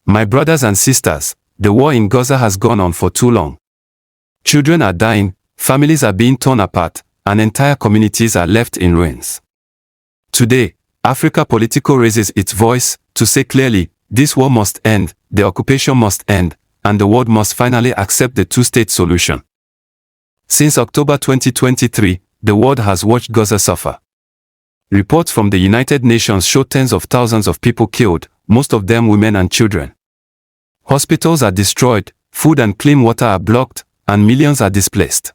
My brothers and sisters, the war in Gaza has gone on for too long. Children are dying, families are being torn apart, and entire communities are left in ruins. Today, Africa Politico raises its voice to say clearly, this war must end, the occupation must end, and the world must finally accept the two-state solution. Since October 2023, the world has watched Gaza suffer. Reports from the United Nations show tens of thousands of people killed, most of them women and children. Hospitals are destroyed, food and clean water are blocked, and millions are displaced.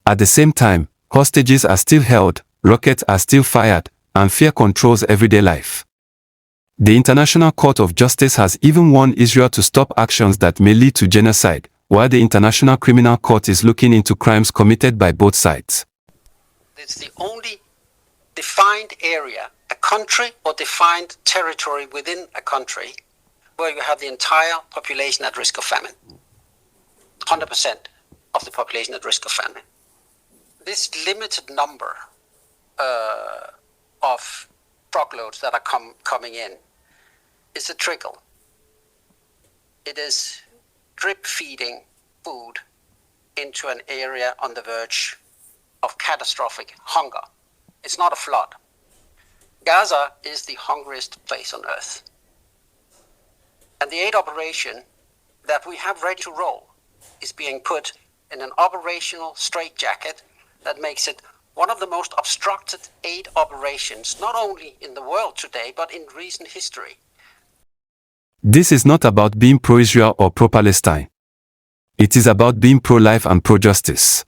At the same time, hostages are still held, rockets are still fired, and fear controls everyday life. The International Court of Justice has even warned Israel to stop actions that may lead to genocide, while the International Criminal Court is looking into crimes committed by both sides. It's the only defined area, a country or defined territory within a country, where you have the entire population at risk of famine. 100% of the population at risk of famine. This limited number of truckloads that are coming in is a trickle. It is drip feeding food into an area on the verge of catastrophic hunger. It's not a flood. Gaza is the hungriest place on earth. And the aid operation that we have ready to roll is being put in an operational straitjacket that makes it one of the most obstructed aid operations, not only in the world today, but in recent history. This is not about being pro-Israel or pro-Palestine. It is about being pro-life and pro-justice.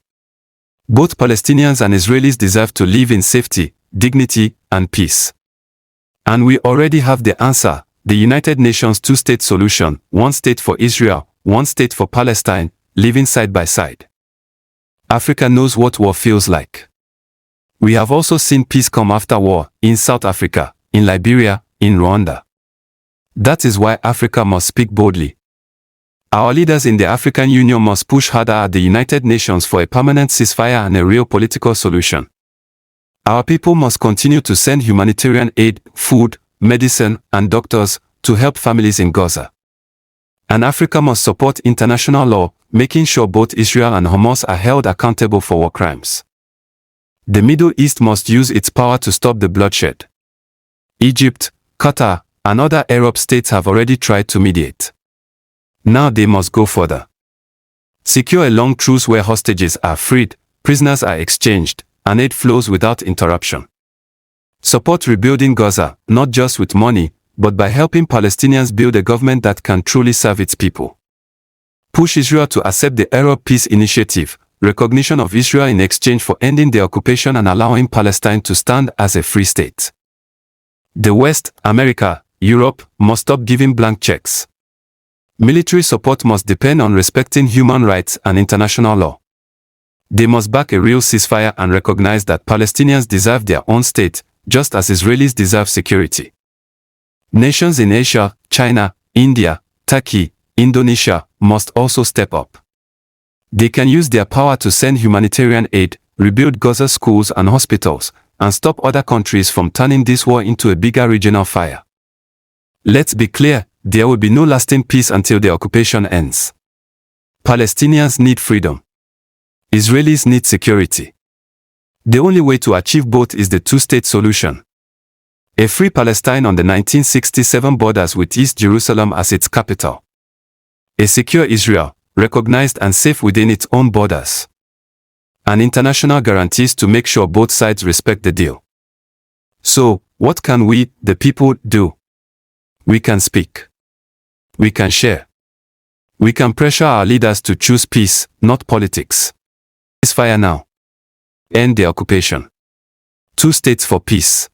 Both Palestinians and Israelis deserve to live in safety, dignity, and peace. And we already have the answer, the United Nations two-state solution, one state for Israel, one state for Palestine, living side by side. Africa knows what war feels like. We have also seen peace come after war, in South Africa, in Liberia, in Rwanda. That is why Africa must speak boldly. Our leaders in the African Union must push harder at the United Nations for a permanent ceasefire and a real political solution. Our people must continue to send humanitarian aid, food, medicine, and doctors to help families in Gaza. And Africa must support international law, making sure both Israel and Hamas are held accountable for war crimes. The Middle East must use its power to stop the bloodshed. Egypt, Qatar, and other Arab states have already tried to mediate. Now they must go further. Secure a long truce where hostages are freed, prisoners are exchanged, and aid flows without interruption. Support rebuilding Gaza, not just with money, but by helping Palestinians build a government that can truly serve its people. Push Israel to accept the Arab Peace Initiative, recognition of Israel in exchange for ending the occupation and allowing Palestine to stand as a free state. The West, America, Europe, must stop giving blank checks. Military support must depend on respecting human rights and international law. They must back a real ceasefire and recognize that Palestinians deserve their own state, just as Israelis deserve security. Nations in Asia, China, India, Turkey, Indonesia must also step up. They can use their power to send humanitarian aid, rebuild Gaza schools and hospitals, and stop other countries from turning this war into a bigger regional fire. Let's be clear, there will be no lasting peace until the occupation ends. Palestinians need freedom. Israelis need security. The only way to achieve both is the two-state solution. A free Palestine on the 1967 borders with East Jerusalem as its capital. A secure Israel, recognized and safe within its own borders. And international guarantees to make sure both sides respect the deal. So, what can we, the people, do? We can speak. We can share. We can pressure our leaders to choose peace, not politics. Ceasefire now. End the occupation. Two states for peace.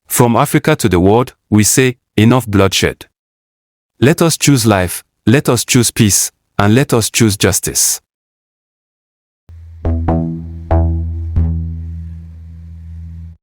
From Africa to the world, we say, enough bloodshed. Let us choose life, let us choose peace, and let us choose justice.